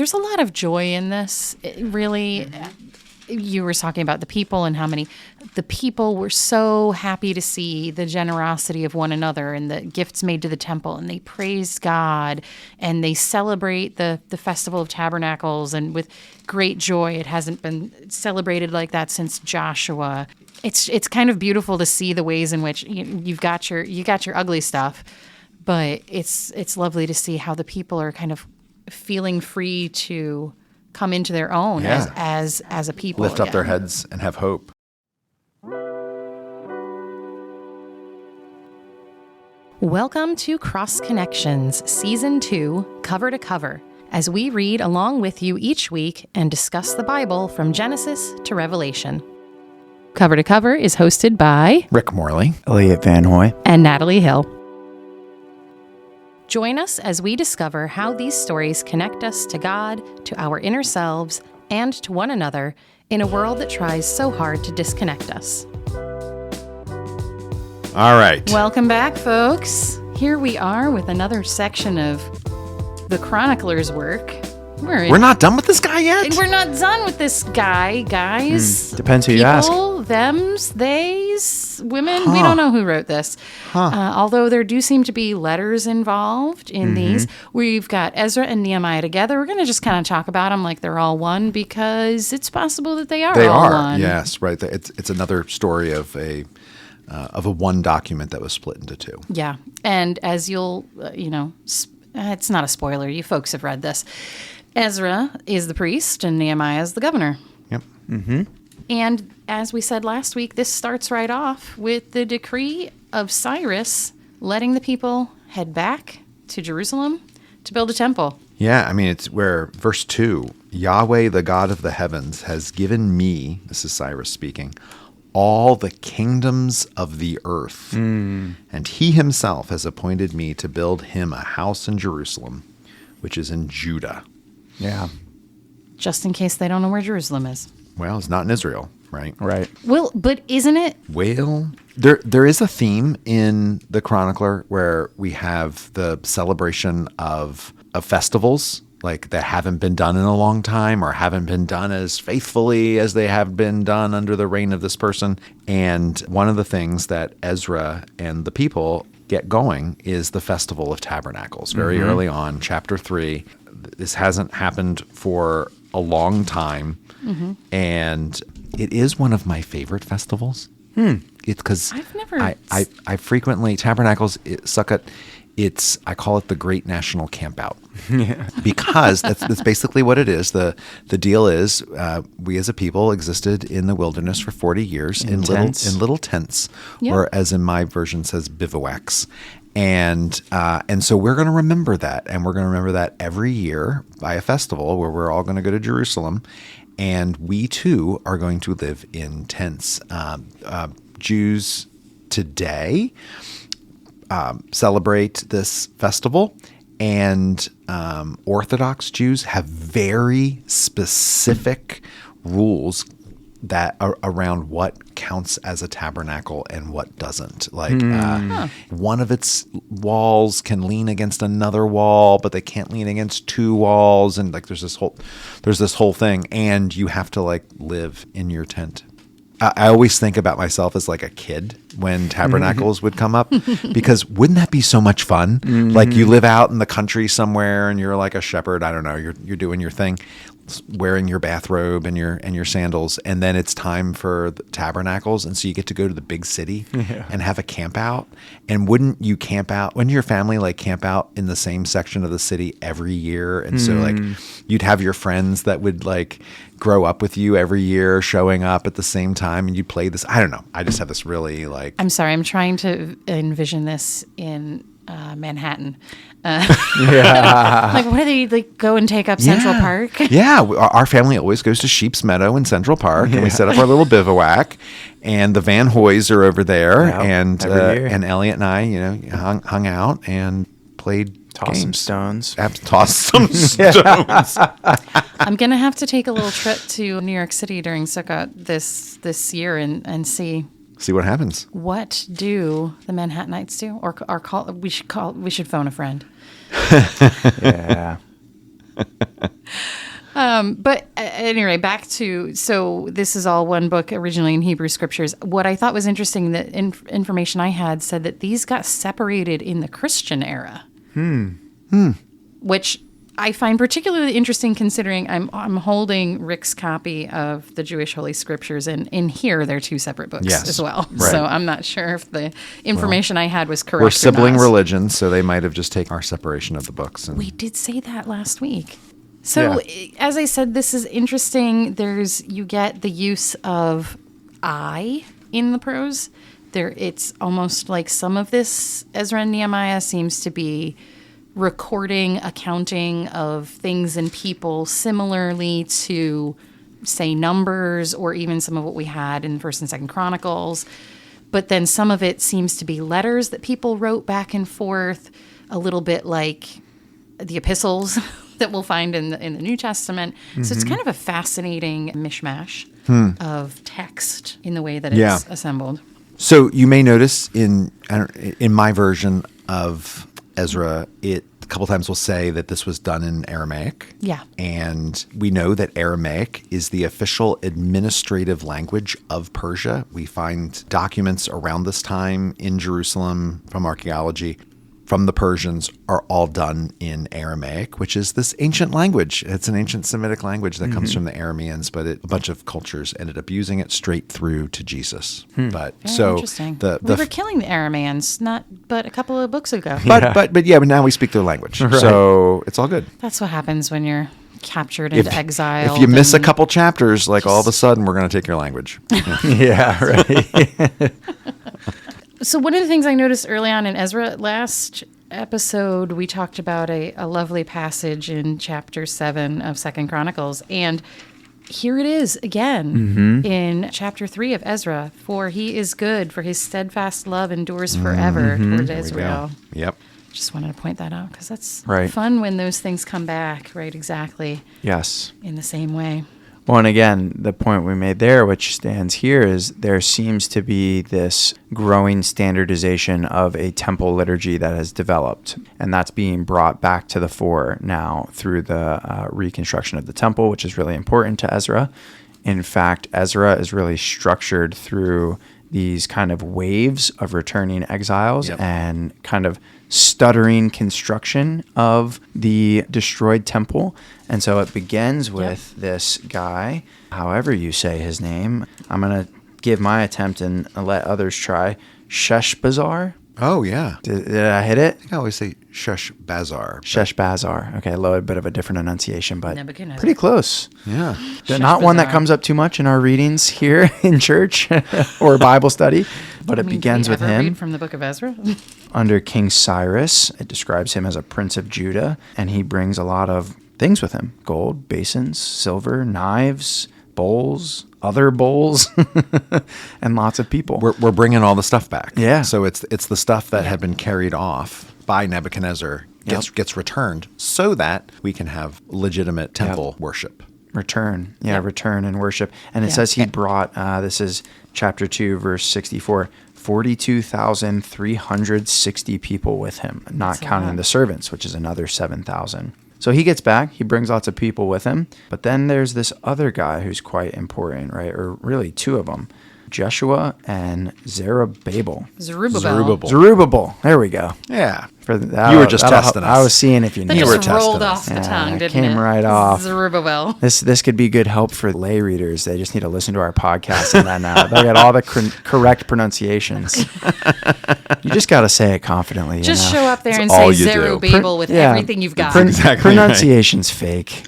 there's a lot of joy in this. Really, you were talking about the people and how many the people were so happy to see the generosity of one another and the gifts made to the temple, and they praised God and they celebrate the Festival of Tabernacles, and with great joy. It hasn't been celebrated like that since Joshua. It's kind of beautiful to see the ways in which you got your ugly stuff, but it's lovely to see how the people are kind of feeling free to come into their own as a people. Lift up their heads and have hope. Welcome to Cross Connections, Season 2, Cover to Cover, as we read along with you each week and discuss the Bible from Genesis to Revelation. Cover to Cover is hosted by Rick Morley, Elliot Van Hoy, and Natalie Hill. Join us as we discover how these stories connect us to God, to our inner selves, and to one another in a world that tries so hard to disconnect us. All right. Welcome back, folks. Here we are with another section of the chronicler's work. We're not done with this guy yet? We're not done with this guy, guys. Depends who you ask. People, thems, theys, women. We don't know who wrote this. Although there do seem to be letters involved in these. We've got Ezra and Nehemiah together. We're going to just kind of talk about them like they're all one, because it's possible that they are all one. Yes, right. It's another story of a one document that was split into two. Yeah. And as you'll, it's not a spoiler. You folks have read this. Ezra is the priest and Nehemiah is the governor. Yep. Mm-hmm. And as we said last week, this starts right off with the decree of Cyrus letting the people head back to Jerusalem to build a temple. Yeah, I mean, it's where verse 2, Yahweh, the God of the heavens, has given me, this is Cyrus speaking, all the kingdoms of the earth. And he himself has appointed me to build him a house in Jerusalem, which is in Judah. Yeah. Just in case they don't know where Jerusalem is. Well, it's not in Israel, right? Right. Well, but isn't it? Well, there is a theme in the Chronicler where we have the celebration of festivals, like that haven't been done in a long time or haven't been done as faithfully as they have been done under the reign of this person. And one of the things that Ezra and the people get going is the Festival of Tabernacles. Very early on, chapter 3. This hasn't happened for a long time. And it is one of my favorite festivals. It's because I've never... I frequently, Tabernacles, Sukkot, I call it the Great National Campout. Because that's basically what it is. The deal is we as a people existed in the wilderness for 40 years in little tents, or as in my version says, bivouacs. And so we're going to remember that, and we're going to remember that every year by a festival where we're all going to go to Jerusalem, and we too are going to live in tents. Jews today celebrate this festival, and Orthodox Jews have very specific rules that are around what counts as a tabernacle and what doesn't. Like one of its walls can lean against another wall, but they can't lean against two walls. And like there's this whole thing, and you have to like live in your tent. I always think about myself as like a kid when tabernacles would come up, because wouldn't that be so much fun? Like you live out in the country somewhere and you're like a shepherd. I don't know. You're doing your thing, wearing your bathrobe and your sandals, and then it's time for the tabernacles, and so you get to go to the big city and have a camp out. And wouldn't you camp out? Wouldn't your family like camp out in the same section of the city every year? And so like you'd have your friends that would like grow up with you every year showing up at the same time, and you'd play this. I don't know. I just have this really like... I'm sorry. I'm trying to envision this in Manhattan. Like, what do they like go and take up Central Park? Yeah. Our family always goes to Sheep's Meadow in Central Park, and we set up our little bivouac, and the Van Hoys are over there, and Elliot and I, hung out and played Toss some stones. Toss some stones. I'm going to have to take a little trip to New York City during Sukkot this year and see what happens. What do the Manhattanites do? Or we should phone a friend. Yeah. But anyway, back to, so this is all one book originally in Hebrew scriptures. What I thought was interesting, that information I had said that these got separated in the Christian era. Which I find particularly interesting, considering I'm holding Rick's copy of the Jewish Holy Scriptures, and in here they're two separate books as well. Right. So I'm not sure if the information I had was correct. We're sibling or not. religions, so they might have just taken our separation of the books. And We did say that last week. So as I said, this is interesting. You get the use of I in the prose. It's almost like some of this Ezra and Nehemiah seems to be recording, accounting of things and people similarly to, say, Numbers, or even some of what we had in First and Second Chronicles. But then some of it seems to be letters that people wrote back and forth, a little bit like the epistles that we'll find in the New Testament. So it's kind of a fascinating mishmash of text in the way that it's assembled. So you may notice in my version of Ezra, a couple times will say that this was done in Aramaic. Yeah. And we know that Aramaic is the official administrative language of Persia. We find documents around this time in Jerusalem from archaeology from the Persians are all done in Aramaic, which is this ancient language. It's an ancient Semitic language that comes from the Arameans, but a bunch of cultures ended up using it straight through to Jesus. But Very so interesting. we were killing the Arameans but a couple of books ago. but now we speak their language, Right. So it's all good. That's what happens when you're captured into exile. If you miss a couple chapters, like all of a sudden we're going to take your language. Yeah, right. So one of the things I noticed early on in Ezra, last episode, we talked about a lovely passage in chapter 7 of Second Chronicles. And here it is again in chapter 3 of Ezra. For he is good, for his steadfast love endures forever toward Israel. Yep. Just wanted to point that out because that's Right. fun when those things come back, right? Exactly Yes. in the same way. Well, and again, the point we made there, which stands here, is there seems to be this growing standardization of a temple liturgy that has developed. And that's being brought back to the fore now through the reconstruction of the temple, which is really important to Ezra. In fact, Ezra is really structured through these kind of waves of returning exiles and kind of stuttering construction of the destroyed temple. And so it begins with this guy, however you say his name. I'm going to give my attempt and let others try. Sheshbazzar. Oh, yeah. Did I hit it? I think I always say Sheshbazzar. Sheshbazzar. Okay, a little bit of a different enunciation, but Nebuchadnezzar. pretty close. Yeah. Not one that Sheshbazzar. comes up too much in our readings here in church or Bible study, but it begins Did we with ever him. read from the book of Ezra? Under King Cyrus, it describes him as a prince of Judah, and he brings a lot of things with him: gold, basins, silver, knives, bowls, other bowls, and lots of people. We're bringing all the stuff back. Yeah. So it's the stuff that had been carried off by Nebuchadnezzar gets returned so that we can have legitimate temple worship. Return. Return and worship. And it Yeah. says he brought, this is chapter 2, verse 64, 42,360 people with him, not That's a counting lot. the servants, which is another 7,000. So he gets back, he brings lots of people with him, but then there's this other guy who's quite important, right? Or really two of them, Jeshua and Zerubbabel. Zerubbabel. There we go. Yeah. For that, You were just that'll testing help. us. I was seeing if you That knew. You were just testing rolled us. off the Yeah, tongue, it didn't came it? right off. Zerubbabel. This could be good help for lay readers. They just need to listen to our podcast and then they'll get all the correct pronunciations. You just got to say it confidently. you Just know? show up there and all say you do. Zerubbabel with Yeah. everything you've got. Exactly. Pronunciation's fake.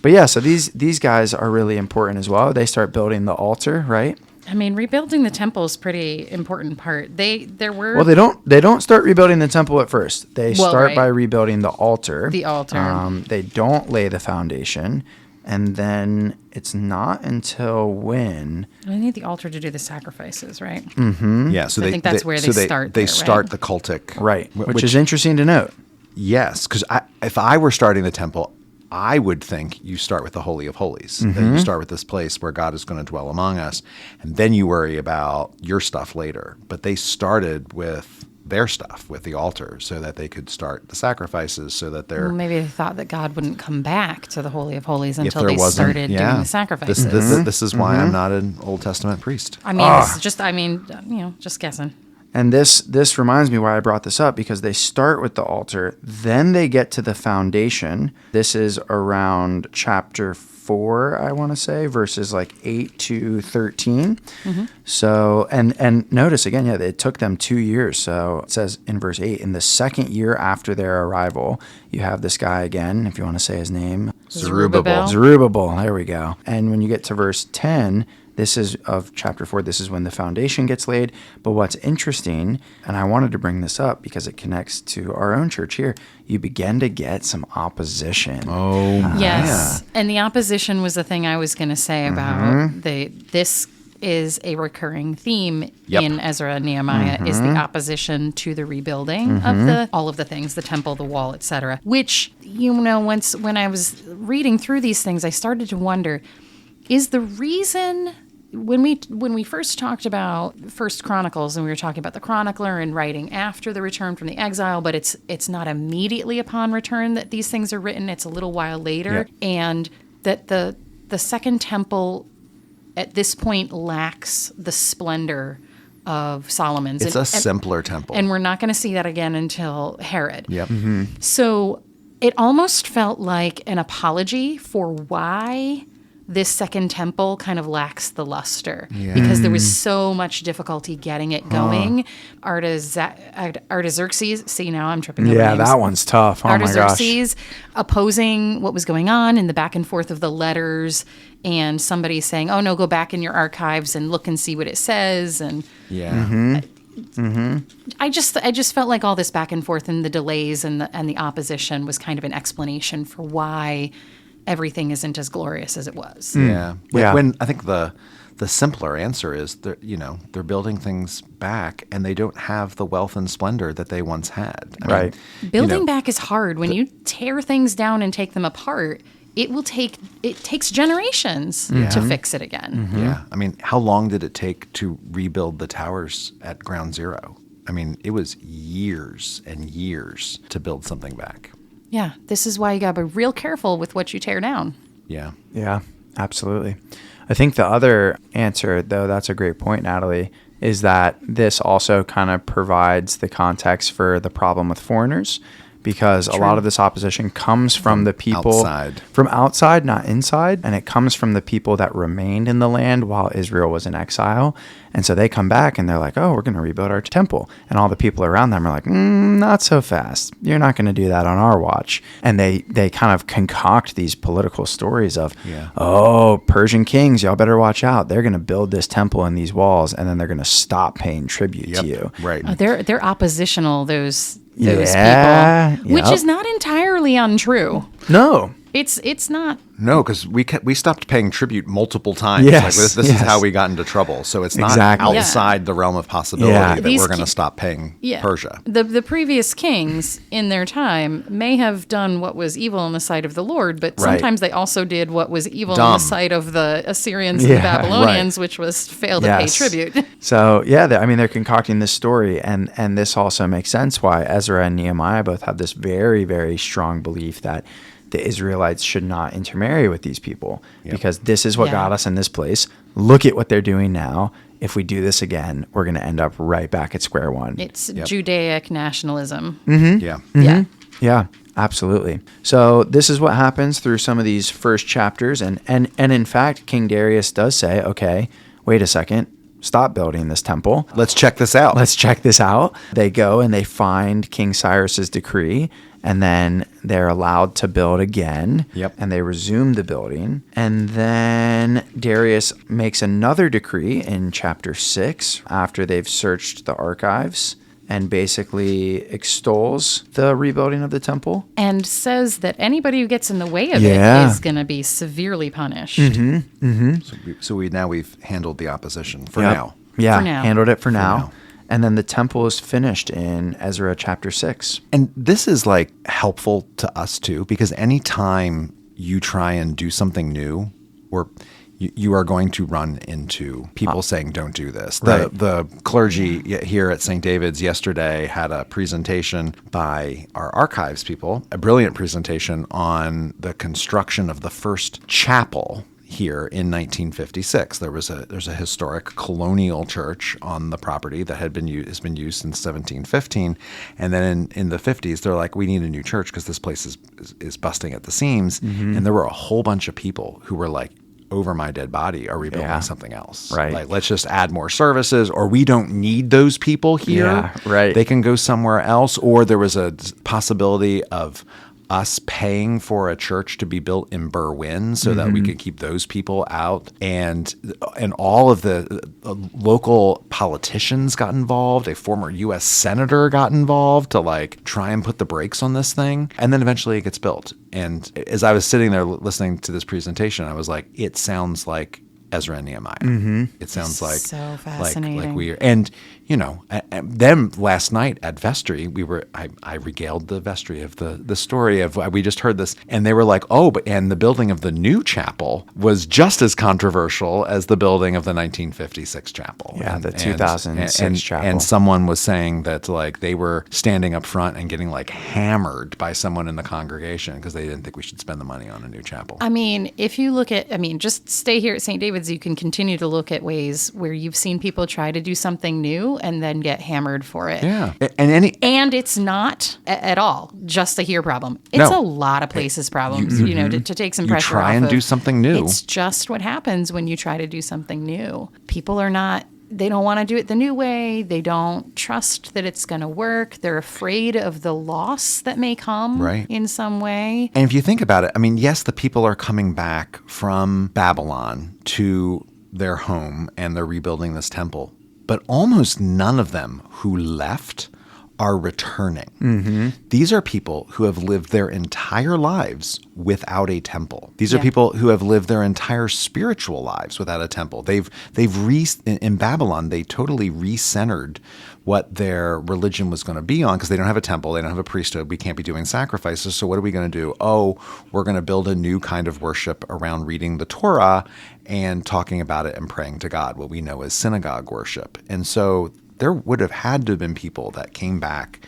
But yeah, so these guys are really important as well. They start building the altar, right? I mean, rebuilding the temple is pretty important part. There were Well, they don't start rebuilding the temple at first. They start right. by rebuilding the altar. The altar. They don't lay the foundation, and then it's not until when I need the altar to do the sacrifices, right? Yeah. So I think that's where they start They there, start right? the cultic. right, which is interesting to note. Yes, because if I were starting the temple, I would think you start with the Holy of Holies. That you start with this place where God is going to dwell among us, and then you worry about your stuff later. But they started with their stuff with the altar so that they could start the sacrifices so that they're... Well, maybe they thought that God wouldn't come back to the Holy of Holies until there they wasn't- started doing the sacrifices. This is why I'm not an Old Testament priest. I mean, it's just, just guessing. And this reminds me why I brought this up, because they start with the altar, then they get to the foundation. This is around chapter 4, I want to say, verses like 8 to 13. So, and notice again, it took them 2 years. So it says in verse 8, in the second year after their arrival, you have this guy again, if you want to say his name. Zerubbabel. Zerubbabel, there we go. And when you get to verse 10, this is of chapter 4. This is when the foundation gets laid. But what's interesting, and I wanted to bring this up because it connects to our own church here, you begin to get some opposition. Oh, Yes. And the opposition was the thing I was going to say about this is a recurring theme in Ezra and Nehemiah is the opposition to the rebuilding of all of the things, the temple, the wall, etc. Which, when I was reading through these things, I started to wonder, is the reason when we first talked about First Chronicles, and we were talking about the chronicler and writing after the return from the exile, but it's not immediately upon return that these things are written, it's a little while later, and that the second temple at this point lacks the splendor of Solomon's. It's a simpler temple. And we're not going to see that again until Herod. Yep. So it almost felt like an apology for why this second temple kind of lacks the luster because there was so much difficulty getting it going. Artaxerxes, see, now I'm tripping over names. That one's tough. Oh my gosh. Artaxerxes opposing what was going on in the back and forth of the letters, and somebody saying, oh no, go back in your archives and look and see what it says. And I just felt like all this back and forth and the delays and the opposition was kind of an explanation for why everything isn't as glorious as it was. When I think the simpler answer is they're building things back and they don't have the wealth and splendor that they once had. I mean, Building back is hard. When you tear things down and take them apart, it takes generations to fix it again. Yeah. I mean, how long did it take to rebuild the towers at ground zero? I mean, it was years and years to build something back. Yeah, this is why you got to be real careful with what you tear down. Yeah. Yeah, absolutely. I think the other answer, though, that's a great point, Natalie, is that this also kind of provides the context for the problem with foreigners, because a lot of this opposition comes from the people from outside, not inside, and it comes from the people that remained in the land while Israel was in exile. And so they come back and they're like, oh, we're going to rebuild our temple. And all the people around them are like, not so fast. You're not going to do that on our watch. And they kind of concoct these political stories of, oh, Persian kings, y'all better watch out. They're going to build this temple and these walls, and then they're going to stop paying tribute to you. Right. They're oppositional, those people, which is not entirely untrue. No. It's not. No, because we stopped paying tribute multiple times. Yes, This is how we got into trouble. So it's not outside the realm of possibility that we're going to stop paying Persia. The previous kings in their time may have done what was evil in the sight of the Lord, but sometimes they also did what was evil in the sight of the Assyrians and the Babylonians, which was fail to pay tribute. So, they're concocting this story, and this also makes sense why Ezra and Nehemiah both have this very, very strong belief that the Israelites should not intermarry with these people because this is what got us in this place. Look at what they're doing now. If we do this again, we're going to end up right back at square one. It's Judaic nationalism. Yeah, absolutely. So this is what happens through some of these first chapters. And in fact, King Darius does say, okay, wait a second. Stop building this temple. Let's check this out. They go and they find King Cyrus's decree, and then they're allowed to build again. And they resume the building. And then Darius makes another decree in chapter 6 after they've searched the archives, and basically extols the rebuilding of the temple. And says that anybody who gets in the way of it is going to be severely punished. So we've handled the opposition for now. Yeah, for now. Handled it for now. And then the temple is finished in Ezra chapter 6. And this is helpful to us too, because anytime you try and do something new, or you are going to run into people saying, don't do this. Right. The clergy here at St. David's yesterday had a presentation by our archives people, a brilliant presentation on the construction of the first chapel here in 1956. There's a historic colonial church on the property that has been used since 1715, and then in the 50s they're like, we need a new church because this place is busting at the seams. And there were a whole bunch of people who were like, over my dead body, are we building something else? Right. Like, let's just add more services, or we don't need those people here. Yeah, right. They can go somewhere else. Or there was a possibility of us paying for a church to be built in Berwyn so that we could keep those people out, and all of the local politicians got involved. A former U.S. senator got involved to like try and put the brakes on this thing, and then eventually it gets built. And as I was sitting there listening to this presentation, I was like, it sounds like Ezra and Nehemiah. It sounds like so fascinating. like we are, and then last night at vestry, I regaled the vestry of the story of, we just heard this, and they were like, and the building of the new chapel was just as controversial as the building of the 1956 chapel. Yeah, and, the 2006 chapel. And someone was saying that like they were standing up front and getting like hammered by someone in the congregation because they didn't think we should spend the money on a new chapel. I mean, if you look at, just stay here at St. David's, you can continue to look at ways where you've seen people try to do something new and then get hammered for it. Yeah. And it's not at all just a here problem. It's a lot of places problems, to take some pressure off. You try and do something new. It's just what happens when you try to do something new. People are not, they don't want to do it the new way. They don't trust that it's going to work. They're afraid of the loss that may come in some way. And if you think about it, yes, the people are coming back from Babylon to their home and they're rebuilding this temple. But almost none of them who left are returning. These are people who have lived their entire lives without a temple. These are people who have lived their entire spiritual lives without a temple. In Babylon, they totally recentered what their religion was going to be on because they don't have a temple, they don't have a priesthood, we can't be doing sacrifices. So what are we going to do? We're going to build a new kind of worship around reading the Torah and talking about it and praying to God, what we know as synagogue worship. And so there would have had to have been people that came back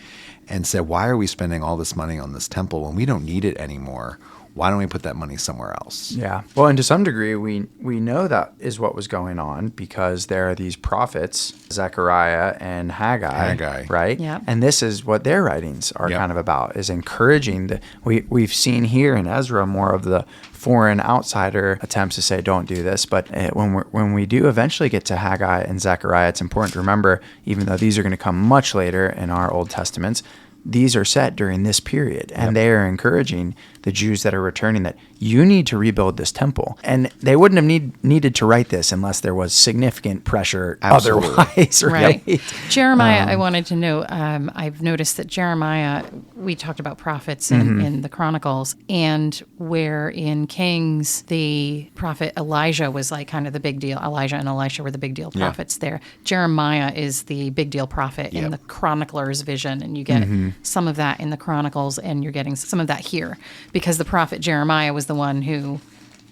and said, why are we spending all this money on this temple when we don't need it anymore? Why don't we put that money somewhere else? Yeah. Well, and to some degree, we know that is what was going on because there are these prophets, Zechariah and Haggai. Right? Yeah. And this is what their writings are kind of about, is encouraging we've seen here in Ezra more of the foreign outsider attempts to say, don't do this. But when we do eventually get to Haggai and Zechariah, it's important to remember, even though these are going to come much later in our Old Testaments, these are set during this period, and they are encouraging the Jews that are returning that you need to rebuild this temple. And they wouldn't have needed to write this unless there was significant pressure otherwise, right? Jeremiah, I wanted to know, I've noticed that Jeremiah, we talked about prophets in the Chronicles, and where in Kings, the prophet Elijah was like kind of the big deal. Elijah and Elisha were the big deal prophets there. Jeremiah is the big deal prophet in the chronicler's vision, and you get some of that in the Chronicles, and you're getting some of that here, because the prophet Jeremiah was the one who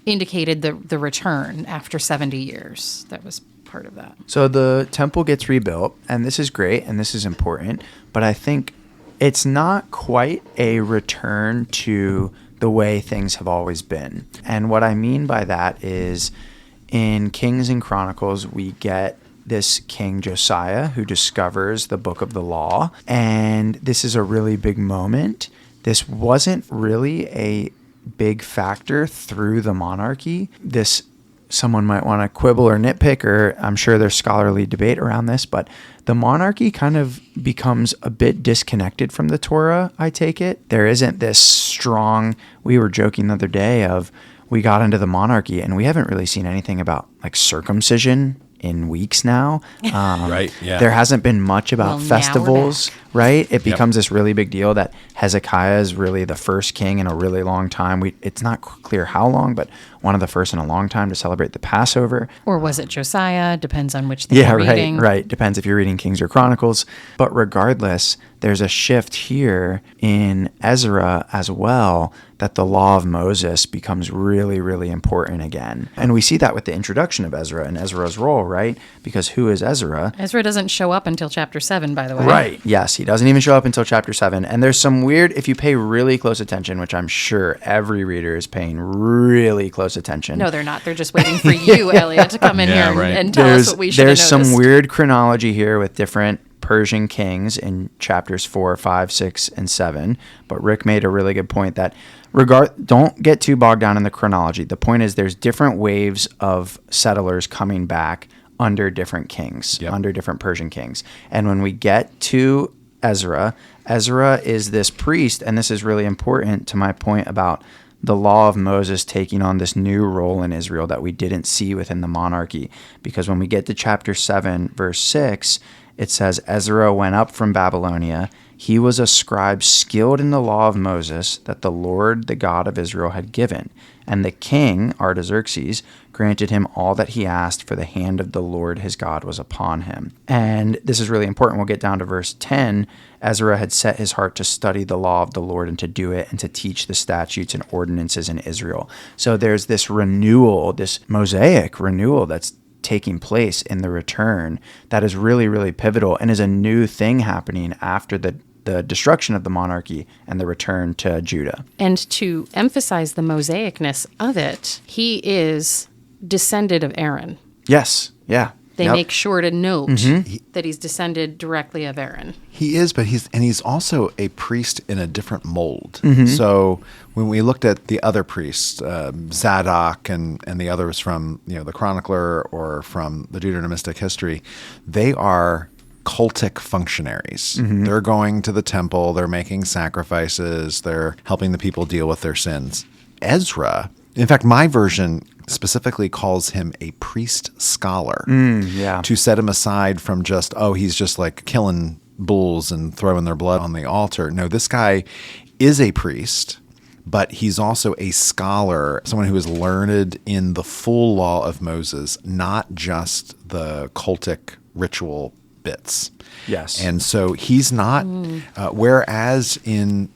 indicated the return after 70 years. That was part of that. So the temple gets rebuilt, and this is great, and this is important, but I think it's not quite a return to the way things have always been. And what I mean by that is in Kings and Chronicles, we get this King Josiah who discovers the book of the law, and this is a really big moment. This wasn't really a big factor through the monarchy. This, someone might want to quibble or nitpick, or I'm sure there's scholarly debate around this, but the monarchy kind of becomes a bit disconnected from the Torah, I take it. There isn't this strong, we were joking the other day of, we got into the monarchy and we haven't really seen anything about like circumcision in weeks now. Right. Yeah. There hasn't been much about festivals, right? It becomes this really big deal that Hezekiah is really the first king in a really long time. It's not clear how long, but one of the first in a long time to celebrate the Passover. Or was it Josiah? Depends on which thing you're reading. Right. Depends if you're reading Kings or Chronicles. But regardless, there's a shift here in Ezra as well, that the law of Moses becomes really, really important again. And we see that with the introduction of Ezra and Ezra's role, right? Because who is Ezra? Ezra doesn't show up until chapter 7, by the way. Right. Yes, he doesn't even show up until chapter 7. And there's some weird, if you pay really close attention, which I'm sure every reader is paying really close attention. No, they're not. They're just waiting for you, Elliot, to come in Yeah, here right. and tell us what we should have There's noticed. some weird chronology here with different Persian kings in chapters 4, 5, 6, and 7. But Rick made a really good point that don't get too bogged down in the chronology. The point is there's different waves of settlers coming back under different kings, under different Persian kings. And when we get to Ezra is this priest, and this is really important to my point about the law of Moses taking on this new role in Israel that we didn't see within the monarchy. Because when we get to chapter 7, verse 6, it says, Ezra went up from Babylonia. He was a scribe skilled in the law of Moses that the Lord, the God of Israel, had given. And the king, Artaxerxes, granted him all that he asked, for the hand of the Lord his God was upon him. And this is really important. We'll get down to verse 10. Ezra had set his heart to study the law of the Lord and to do it and to teach the statutes and ordinances in Israel. So there's this renewal, this Mosaic renewal that's taking place in the return that is really, really pivotal and is a new thing happening after the destruction of the monarchy and the return to Judah. And to emphasize the mosaicness of it, he is descended of Aaron. Yes. Yeah. They make sure to note that he's descended directly of Aaron. He is, but he's also a priest in a different mold. So when we looked at the other priests, Zadok and the others from the Chronicler or from the Deuteronomistic history, they are cultic functionaries. They're going to the temple, they're making sacrifices, they're helping the people deal with their sins. Ezra, in fact, my version specifically calls him a priest scholar to set him aside from just, he's just like killing bulls and throwing their blood on the altar. No, this guy is a priest, but he's also a scholar, someone who is learned in the full law of Moses, not just the cultic ritual bits. Yes. And so he's not, whereas in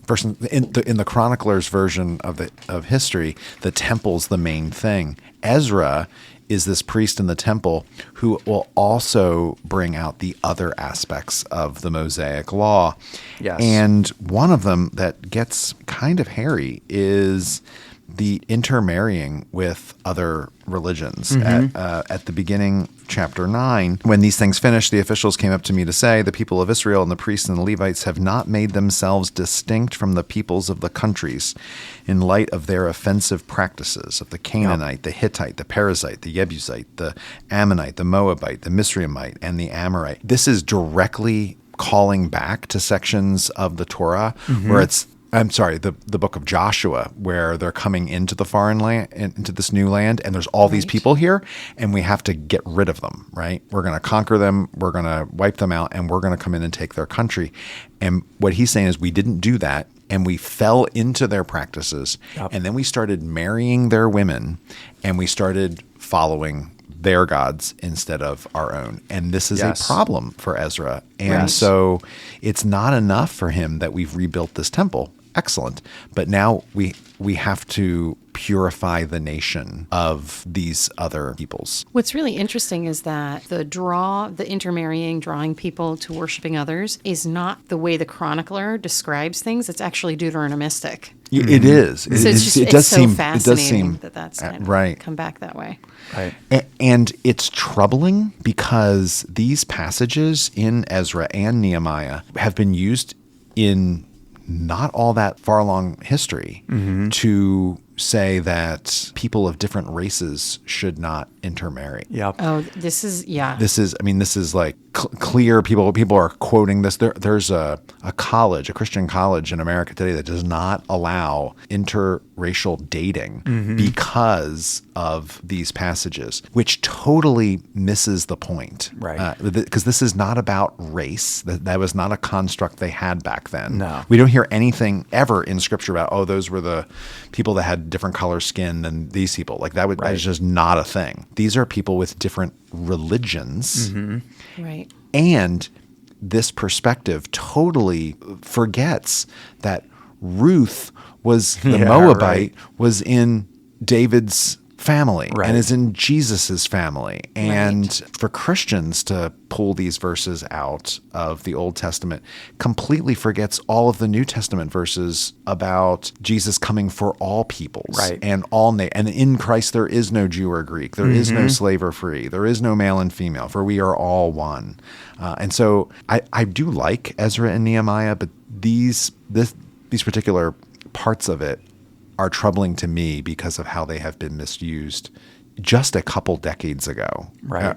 in the chronicler's version of history, the temple's the main thing. Ezra is this priest in the temple who will also bring out the other aspects of the Mosaic law. Yes. And one of them that gets kind of hairy is the intermarrying with other religions. At the beginning, chapter 9, when these things finished, the officials came up to me to say, the people of Israel and the priests and the Levites have not made themselves distinct from the peoples of the countries in light of their offensive practices of the Canaanite, the Hittite, the Perizzite, the Jebusite, the Ammonite, the Moabite, the Misraimite, and the Amorite. This is directly calling back to sections of the Torah where the book of Joshua, where they're coming into the foreign land, into this new land, and there's all these people here, and we have to get rid of them, right? We're going to conquer them, we're going to wipe them out, and we're going to come in and take their country. And what he's saying is we didn't do that, and we fell into their practices, and then we started marrying their women, and we started following their gods instead of our own. And this is a problem for Ezra. And so it's not enough for him that we've rebuilt this temple. Excellent. But now we have to purify the nation of these other peoples. What's really interesting is that the intermarrying, drawing people to worshiping others is not the way the chronicler describes things. It's actually Deuteronomistic. It is. So it does seem fascinating that's kind of come back that way. Right. And it's troubling because these passages in Ezra and Nehemiah have been used in not all that far along history to say that people of different races should not intermarry. Yep. Oh, this is This is like clear. People are quoting this. There's a Christian college in America today that does not allow interracial dating because of these passages, which totally misses the point. Right. Because this is not about race. That was not a construct they had back then. No. We don't hear anything ever in Scripture about, those were the people that had different color skin than these people. Like that is just not a thing. These are people with different religions. Right. And this perspective totally forgets that Ruth was the Moabite, was in David's family and is in Jesus's family. And for Christians to pull these verses out of the Old Testament completely forgets all of the New Testament verses about Jesus coming for all peoples and all and in Christ there is no Jew or Greek, there is no slave or free, there is no male and female, for we are all one. And so I do like Ezra and Nehemiah, but these particular parts of it are troubling to me because of how they have been misused just a couple decades ago,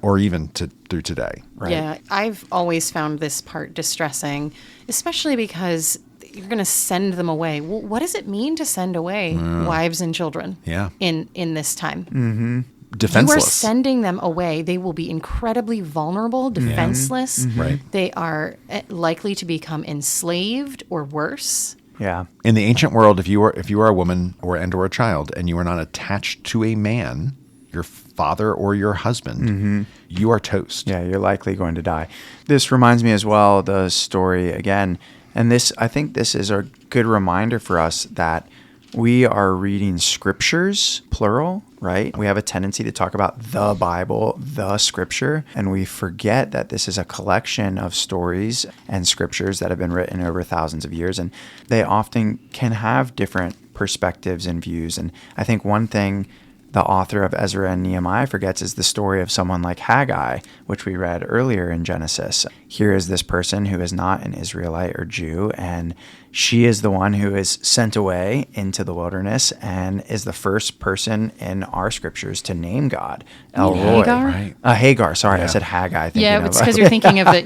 or even through today. Yeah, I've always found this part distressing, especially because you're going to send them away. Well, what does it mean to send away wives and children in this time? Mm-hmm. Defenseless. You are sending them away. They will be incredibly vulnerable, defenseless. They are likely to become enslaved or worse. Yeah. In the ancient world, if you are a woman or a child and you are not attached to a man, your father or your husband, you are toast. Yeah, you're likely going to die. This reminds me as well the story again, and I think this is a good reminder for us that we are reading scriptures, plural, right? We have a tendency to talk about the Bible, the scripture, and we forget that this is a collection of stories and scriptures that have been written over thousands of years, and they often can have different perspectives and views. And I think one thing the author of Ezra and Nehemiah forgets is the story of someone like Haggai, which we read earlier in Genesis. Here is this person who is not an Israelite or Jew, and she is the one who is sent away into the wilderness and is the first person in our scriptures to name God. El Roi. Hagar. Sorry, I said Haggai. It's because you're thinking of the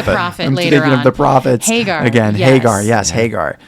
prophet I'm later on. Thinking of the prophets. Hagar. Again, yes. Hagar. Yes, Hagar.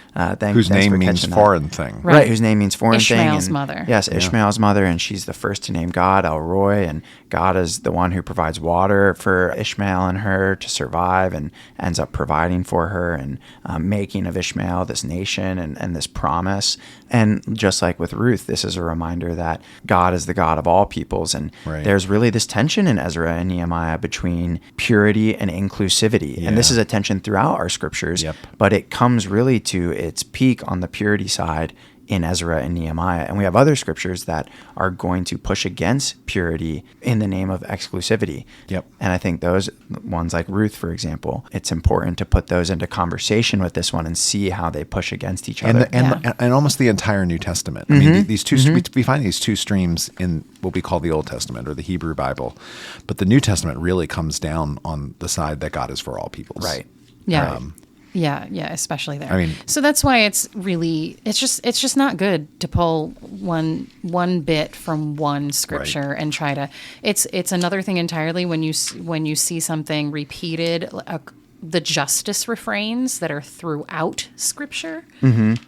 Whose name means foreign thing. Right, whose name means foreign thing. Ishmael's mother. Yes, Ishmael's mother, and she's the first to name God, El Roi, and God is the one who provides water for Ishmael and her to survive and ends up providing for her and making of Ishmael this nation and this promise. And just like with Ruth, this is a reminder that God is the God of all peoples. And there's really this tension in Ezra and Nehemiah between purity and inclusivity. Yeah. And this is a tension throughout our scriptures, but it comes really to its peak on the purity side in Ezra and Nehemiah. And we have other scriptures that are going to push against purity in the name of exclusivity. Yep. And I think those ones like Ruth, for example, it's important to put those into conversation with this one and see how they push against each other. And almost the entire New Testament. I mean, these two, we find these two streams in what we call the Old Testament or the Hebrew Bible. But the New Testament really comes down on the side that God is for all peoples. Right. Yeah. Yeah, especially there. I mean, so that's why it's just not good to pull one bit from one scripture and try to. It's another thing entirely when you see something repeated. The justice refrains that are throughout scripture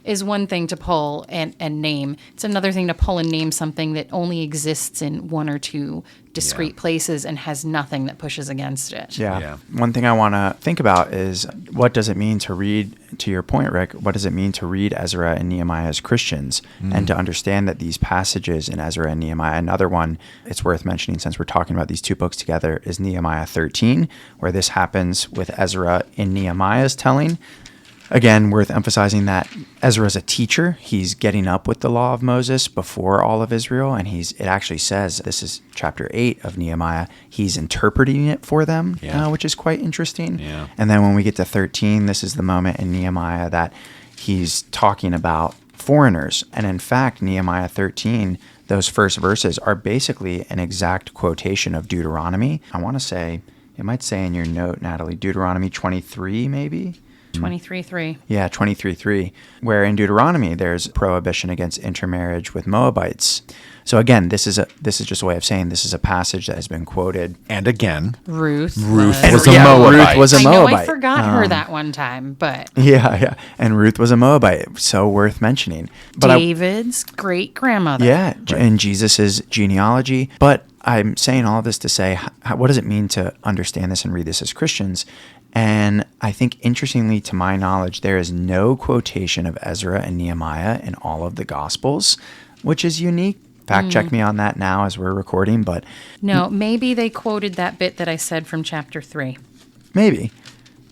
is one thing to pull and name. It's another thing to pull and name something that only exists in one or two discrete places and has nothing that pushes against it. Yeah. One thing I want to think about is what does it mean to read, to your point, Rick, what does it mean to read Ezra and Nehemiah as Christians and to understand that these passages in Ezra and Nehemiah, another one it's worth mentioning since we're talking about these two books together is Nehemiah 13, where this happens with Ezra in Nehemiah's telling. Again, worth emphasizing that Ezra is a teacher. He's getting up with the law of Moses before all of Israel, and it actually says, this is chapter 8 of Nehemiah, he's interpreting it for them, which is quite interesting. Yeah. And then when we get to 13, this is the moment in Nehemiah that he's talking about foreigners. And in fact, Nehemiah 13, those first verses are basically an exact quotation of Deuteronomy. I want to say, it might say in your note, Natalie, Deuteronomy 23 maybe? 23:3. Yeah, 23:3, where in Deuteronomy there's prohibition against intermarriage with Moabites. So again, this is just a way of saying this is a passage that has been quoted. And again, Ruth was a Moabite. Ruth was a Moabite. I forgot her that one time, but and Ruth was a Moabite, so worth mentioning. But David's great grandmother. Yeah, and Jesus's genealogy. But I'm saying all this to say, what does it mean to understand this and read this as Christians? And I think, interestingly, to my knowledge, there is no quotation of Ezra and Nehemiah in all of the Gospels, which is unique. Fact check me on that now as we're recording, but... No, maybe they quoted that bit that I said from chapter 3. Maybe.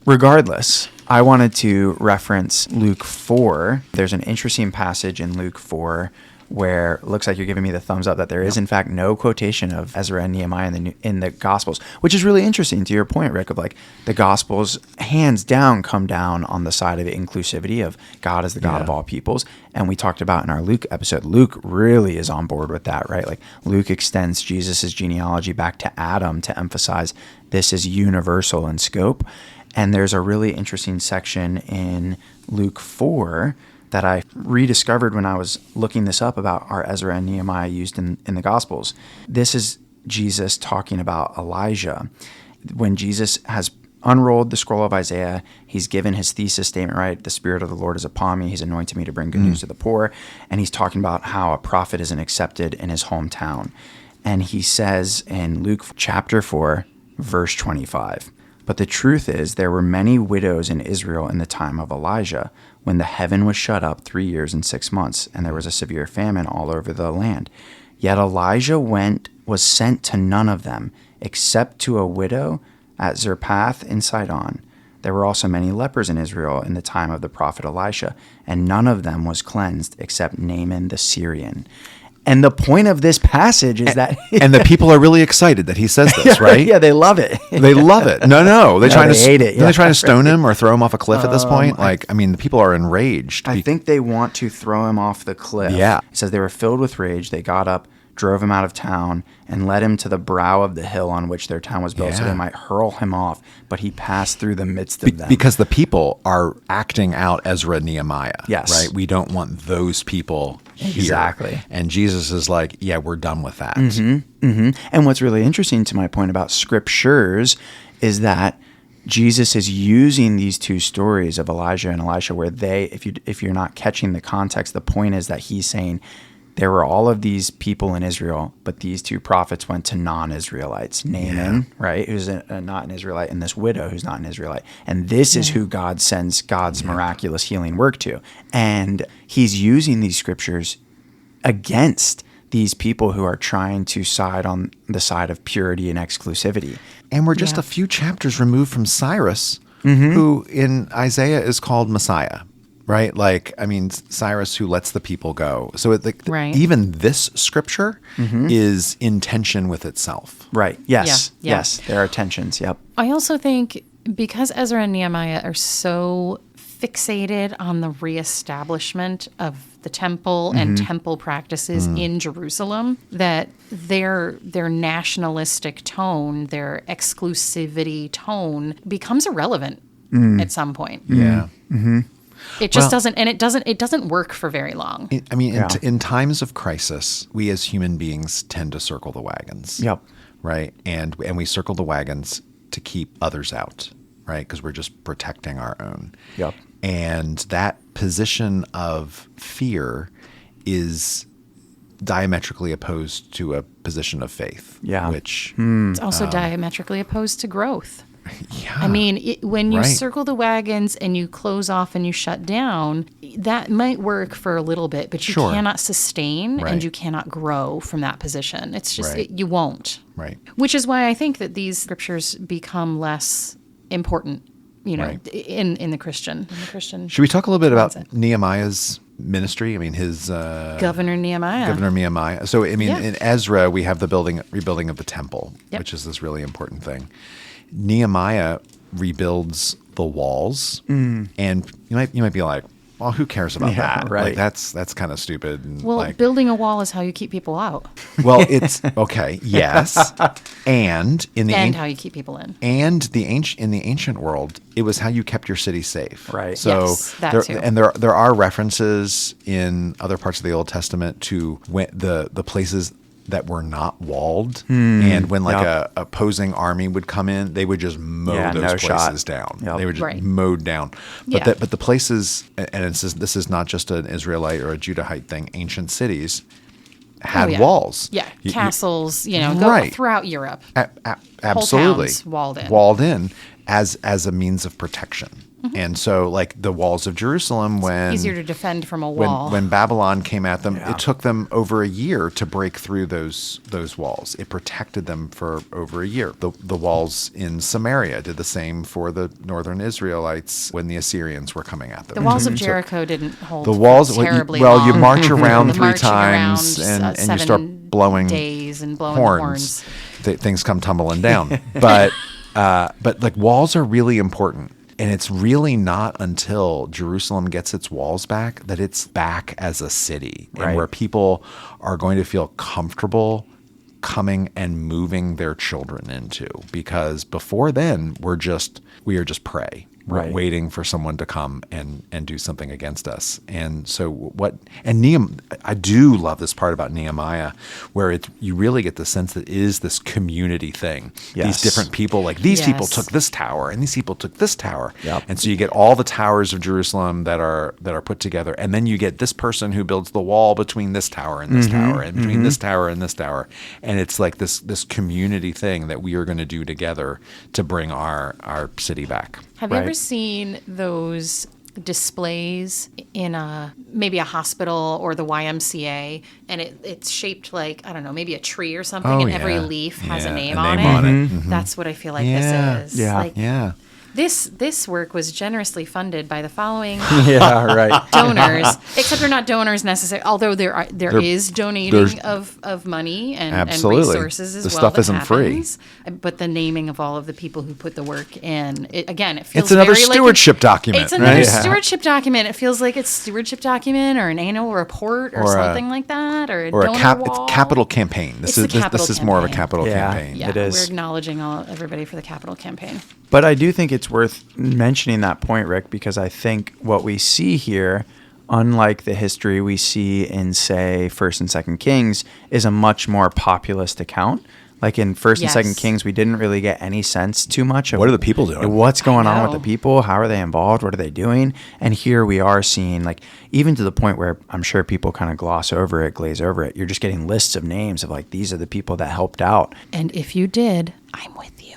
Regardless, I wanted to reference Luke 4. There's an interesting passage in Luke 4 where it looks like you're giving me the thumbs up that there is, in fact, no quotation of Ezra and Nehemiah in the Gospels, which is really interesting to your point, Rick, of like the Gospels hands down come down on the side of inclusivity of God as the God of all peoples. And we talked about in our Luke episode, Luke really is on board with that, right? Like Luke extends Jesus's genealogy back to Adam to emphasize this is universal in scope. And there's a really interesting section in Luke 4 that I rediscovered when I was looking this up about our Ezra and Nehemiah used in the Gospels. This is Jesus talking about Elijah. When Jesus has unrolled the scroll of Isaiah, he's given his thesis statement, right? The Spirit of the Lord is upon me. He's anointed me to bring good news to the poor. And he's talking about how a prophet isn't accepted in his hometown. And he says in Luke chapter 4, verse 25, "But the truth is there were many widows in Israel in the time of Elijah, when the heaven was shut up 3 years and 6 months, and there was a severe famine all over the land. Yet Elijah was sent to none of them, except to a widow at Zarephath in Sidon. There were also many lepers in Israel in the time of the prophet Elisha, and none of them was cleansed except Naaman the Syrian." And the point of this passage is that... and the people are really excited that he says this, right? Yeah, they love it. They love it. No. They hate it. Are they trying to stone him or throw him off a cliff at this point? The people are enraged. I think they want to throw him off the cliff. Yeah. It says they were filled with rage. They got up, drove him out of town, and led him to the brow of the hill on which their town was built, so they might hurl him off. But he passed through the midst of them. Because the people are acting out Ezra and Nehemiah. Yes. Right? We don't want those people here. Exactly. And Jesus is like, yeah, we're done with that. And what's really interesting to my point about scriptures is that Jesus is using these two stories of Elijah and Elisha where if you're not catching the context, the point is that he's saying there were all of these people in Israel, but these two prophets went to non-Israelites. Naaman, right, who's not an Israelite, and this widow who's not an Israelite. And this is who God sends God's miraculous healing work to. And he's using these scriptures against these people who are trying to side on the side of purity and exclusivity. And we're just a few chapters removed from Cyrus, who in Isaiah is called Messiah. Right? Cyrus who lets the people go. So even this scripture is in tension with itself. Right. Yes. Yeah. Yes. There are tensions. Yep. I also think because Ezra and Nehemiah are so fixated on the reestablishment of the temple and temple practices in Jerusalem, that their nationalistic tone, their exclusivity tone becomes irrelevant at some point. Yeah. Mm-hmm. It just doesn't, and it doesn't work for very long. In times of crisis, we as human beings tend to circle the wagons. Yep. Right, and we circle the wagons to keep others out, right? Because we're just protecting our own. Yep. And that position of fear is diametrically opposed to a position of faith. Yeah. Which it's also diametrically opposed to growth. Yeah. When you circle the wagons and you close off and you shut down, that might work for a little bit, but you cannot sustain and you cannot grow from that position. It's just, you won't. Right. Which is why I think that these scriptures become less important, in the Christian. Should we talk a little bit about Nehemiah's ministry? His Governor Nehemiah. So, in Ezra, we have the rebuilding of the temple, which is this really important thing. Nehemiah rebuilds the walls, and you might be like, well, who cares about that? Right. That's kind of stupid. And building a wall is how you keep people out. Well, it's okay. Yes, and how you keep people in. And in the ancient world, it was how you kept your city safe. Right. So that too. And there are references in other parts of the Old Testament to the places that were not walled, and when a opposing army would come in, they would just mow those places down. Yep. They were just mowed down. But but the places, and this is not just an Israelite or a Judahite thing. Ancient cities had walls. Yeah, castles. Go throughout Europe. Absolutely, whole towns walled in. as a means of protection. And so, like the walls of Jerusalem, when Easier to defend from a wall. when Babylon came at them, Yeah. it took them over a year to break through those walls. It protected them for over a year. The walls in Samaria did the same for the northern Israelites when the Assyrians were coming at them. The walls of Jericho didn't hold The walls, terribly well, long. you march around The 3 marching times around, and you 7 start blowing days and blowing horns. the horns. Things come tumbling down. But like walls are really important. And it's really not until Jerusalem gets its walls back that it's back as a city, and Right. where people are going to feel comfortable coming and moving their children into. Because before then, we are just prey. We're Right. waiting for someone to come and do something against us. And so I do love this part about Nehemiah, where you really get the sense that it is this community thing. Yes. These different people, like these people Yes. took this tower and these people took this tower. Yep. And so you get all the towers of Jerusalem that are put together. And then you get this person who builds the wall between this tower and this tower and between this tower and this tower. And it's like this community thing that we are going to do together to bring our city back. Have you ever Right. seen those displays in maybe a hospital or the YMCA, and it's shaped like, I don't know, maybe a tree or something, Oh, and every yeah. leaf has Yeah, a name a on name it? on it. Mhm. That's what I feel like Yeah. this is. Yeah. Like, Yeah. This work was generously funded by the following Yeah, right. donors, except they're not donors necessarily, although there is donating there's- of money and Absolutely. resources as The well. stuff that isn't free. happens. But the naming of all of the people who put the work in, it feels It's another very like stewardship document, It's another right? Yeah. stewardship document. It feels like it's stewardship document or an annual report or, Or a- something like that, or a Or donor it's wall. capital campaign. It's the capital this is more of a campaign. capital Yeah. campaign. Yeah, It is. we're acknowledging everybody for the capital campaign. But I do think it's worth mentioning that point, Rick, because I think what we see here, unlike the history we see in, say, First and Second Kings, is a much more populist account. Like in First and Second Yes. Kings, we didn't really get any sense too much of What are the people doing? What's going on with know. the people? How are they involved? What are they doing? And here we are seeing, like, even to the point where I'm sure people kind of gloss over it, glaze over it. You're just getting lists of names of like, these are the people that helped out. And if you did, I'm with you.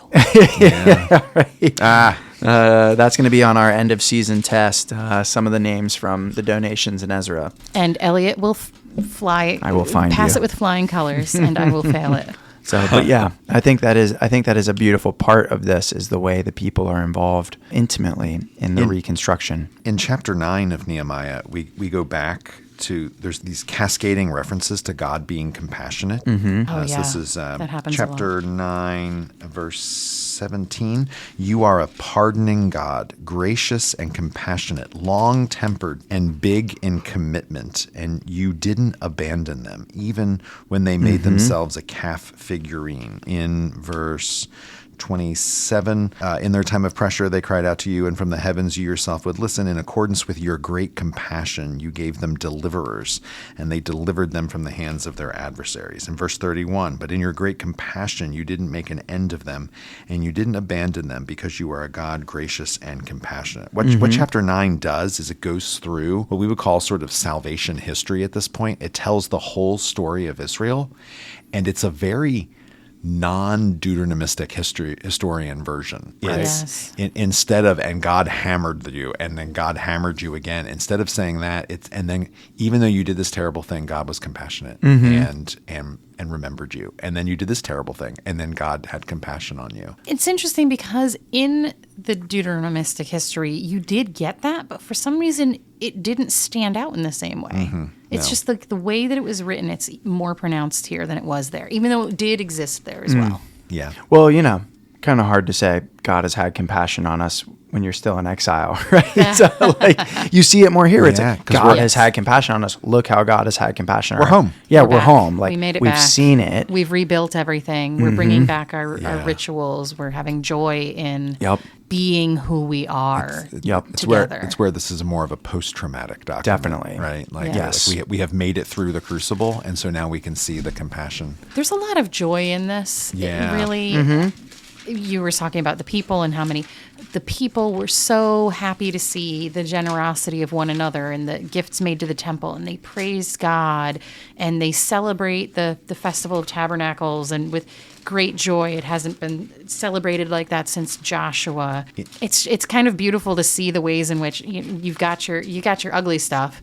That's going to be on our end of season test. Some of the names from the donations in Ezra. And Elliot will fly. I will find pass you. it with flying colors, and I will fail it. So, but yeah, I think that is a beautiful part of this, is the way the people are involved intimately in the reconstruction. In chapter 9 of Nehemiah, we go back to, there's these cascading references to God being compassionate. Oh, So yeah. this is That happens a chapter 9, verse 17. You are a pardoning God, gracious and compassionate, long-tempered and big in commitment, and you didn't abandon them, even when they made themselves a calf figurine. In verse 27, in their time of pressure, they cried out to you, and from the heavens you yourself would listen. In accordance with your great compassion, you gave them deliverers, and they delivered them from the hands of their adversaries. In verse 31, but in your great compassion, you didn't make an end of them, and you didn't abandon them, because you are a God gracious and compassionate. What chapter 9 does is it goes through what we would call sort of salvation history at this point. It tells the whole story of Israel, and it's a very non-Deuteronomistic historian version. Right. Yes. Instead of, and God hammered you, and then God hammered you again. Instead of saying that, and then even though you did this terrible thing, God was compassionate and remembered you. And then you did this terrible thing, and then God had compassion on you. It's interesting because in the Deuteronomistic history, you did get that, but for some reason, it didn't stand out in the same way. It's No. just like the way that it was written, it's more pronounced here than it was there, even though it did exist there as well. Yeah. Well, kind of hard to say God has had compassion on us when you're still in exile, right? So, like, you see it more here. It's Yeah, like 'cause God we're- has had compassion on us. Look how God has had compassion on us. We're home. Yeah, we're back. home. Like, We made it we've back. seen it. We've rebuilt everything. We're bringing back our Yeah. rituals. We're having joy in Yep. being who we are Yep. It's together. where this is more of a post-traumatic document. Definitely. Right? Like, Yes. we have made it through the crucible, and so now we can see the compassion. There's a lot of joy in this. It Yeah. really, you were talking about the people and the people were so happy to see the generosity of one another and the gifts made to the temple, and they praised God, and they celebrate the Festival of Tabernacles, and with great joy. It hasn't been celebrated like that since Joshua. It's kind of beautiful to see the ways in which you got your ugly stuff,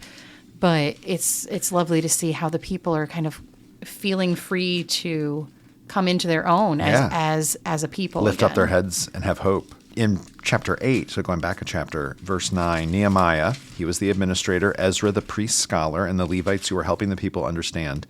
but it's lovely to see how the people are kind of feeling free to come into their own as a people. Lift again. up their heads and have hope. In chapter 8, so going back a chapter, verse 9, Nehemiah, he was the administrator, Ezra, the priest scholar, and the Levites who were helping the people understand,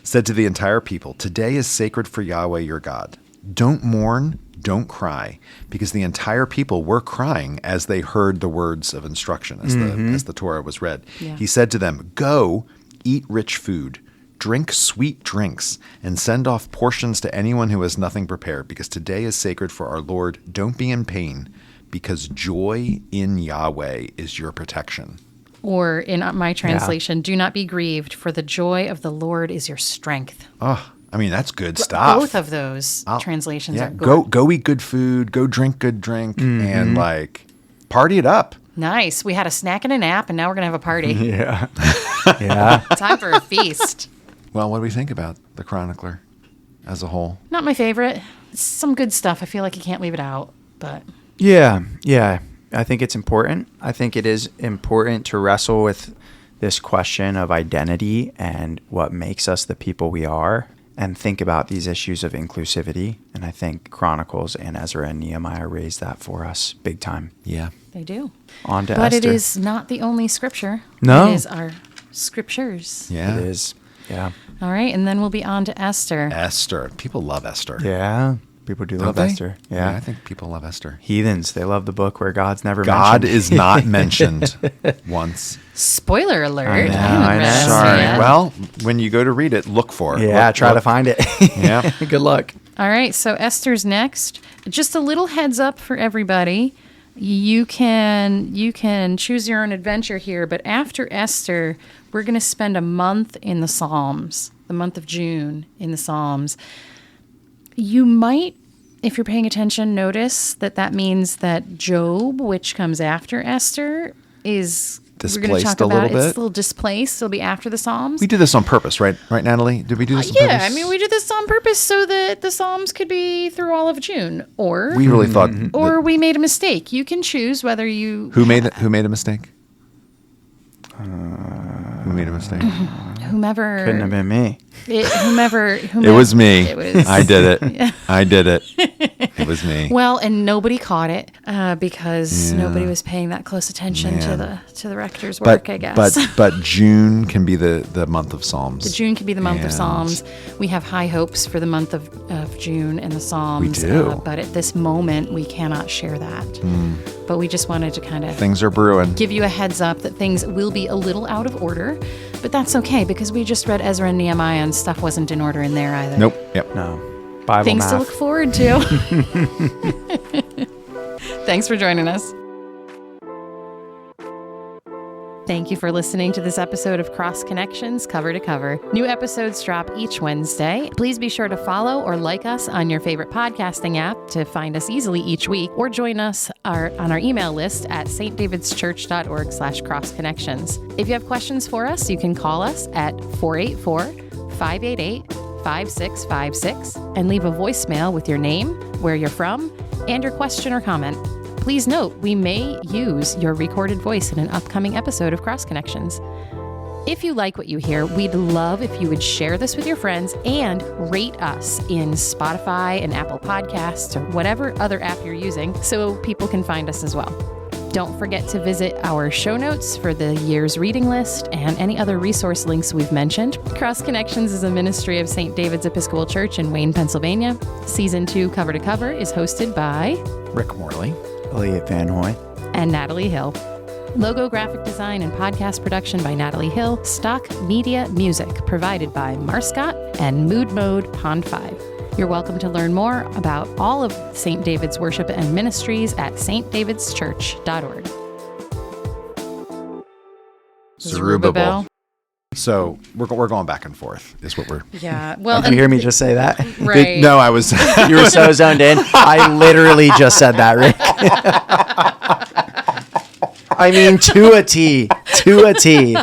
said to the entire people, "Today is sacred for Yahweh your God. Don't mourn, don't cry," because the entire people were crying as they heard the words of instruction, as the Torah was read. Yeah. He said to them, "Go, eat rich food, drink sweet drinks, and send off portions to anyone who has nothing prepared, because today is sacred for our Lord. Don't be in pain, because joy in Yahweh is your protection." Or in my translation, "Do not be grieved, for the joy of the Lord is your strength." Oh, I mean, that's good stuff. Both of those translations are good. Go eat good food, go drink good drink, and party it up. Nice. We had a snack and a nap, and now we're going to have a party. Yeah. Yeah. Time for a feast. Well, what do we think about the Chronicler as a whole? Not my favorite. It's some good stuff. I feel like you can't leave it out, but Yeah. I think it's important. I think it is important to wrestle with this question of identity and what makes us the people we are, and think about these issues of inclusivity. And I think Chronicles and Ezra and Nehemiah raise that for us big time. Yeah. they do. On to But Esther. it is not the only scripture. No. It is our scriptures. Yeah. It is. Yeah. All right, and then we'll be on to Esther. Esther. People love Esther. Yeah. People do Don't love they? Esther. Yeah. I think people love Esther. Heathens, they love the book where God's never God mentioned. is not mentioned once. Spoiler alert. I know, haven't I read know. Esther Sorry. yet. Well, when you go to read it, look for it. Yeah, try to Look. find it. Yeah. Good luck. All right, so Esther's next. Just a little heads up for everybody. You can choose your own adventure here, but after Esther, we're going to spend a month in the Psalms, the month of June in the Psalms. You might, if you're paying attention, notice that means that Job, which comes after Esther, is we're going to Displaced talk a about little it's bit. a little displaced. It'll be after the Psalms. We did this on purpose, right? Right, Natalie? Did we do this on Yeah, purpose? I mean, we did this on purpose so that the Psalms could be through all of June, or We really thought. or we made a mistake. You can choose whether you Who made a mistake? Who made a mistake? whomever Couldn't have been me. whomever It was me. It was, I did it. I did it. It was me. well, and nobody caught it because Yeah. nobody was paying that close attention to Man. the rector's work. But I guess. but June can be the month of Psalms. The June can be the month of And Psalms. We have high hopes for the month of June and the Psalms. We do. But at this moment, we cannot share that. But we just wanted to kind of Things are brewing. give you a heads up that things will be a little out of order. But that's okay because we just read Ezra and Nehemiah and stuff wasn't in order in there either. Nope. Yep. No. Bible Things math. to look forward to. Thanks for joining us. Thank you for listening to this episode of Cross Connections Cover to Cover. New episodes drop each Wednesday. Please be sure to follow or like us on your favorite podcasting app to find us easily each week, or join us on our email list at stdavidschurch.org/crossconnections. If you have questions for us, you can call us at 484-588-5656 and leave a voicemail with your name, where you're from, and your question or comment. Please note, we may use your recorded voice in an upcoming episode of Cross Connections. If you like what you hear, we'd love if you would share this with your friends and rate us in Spotify and Apple Podcasts or whatever other app you're using so people can find us as well. Don't forget to visit our show notes for the year's reading list and any other resource links we've mentioned. Cross Connections is a ministry of St. David's Episcopal Church in Wayne, Pennsylvania. Season 2 Cover to Cover is hosted by Rick Morley. Elliot Van Hoy. and Natalie Hill. Logo graphic design and podcast production by Natalie Hill. Stock media music provided by Marscott and Mood Mode Pond 5. You're welcome to learn more about all of St. David's worship and ministries at stdavidschurch.org. Zerubbabel. So we're going back and forth is what we're. Yeah. Well, Did you hear me just say that? right. No, I was. You were so zoned in. I literally just said that, Rick. I mean, to a T. To a T.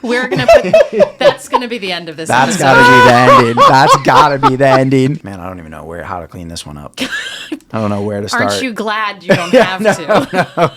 We're gonna put. That's gonna be the end of this. That's episode. got to be the ending. That's got to be the ending. Man, I don't even know how to clean this one up. I don't know where to start. Aren't you glad you don't have to?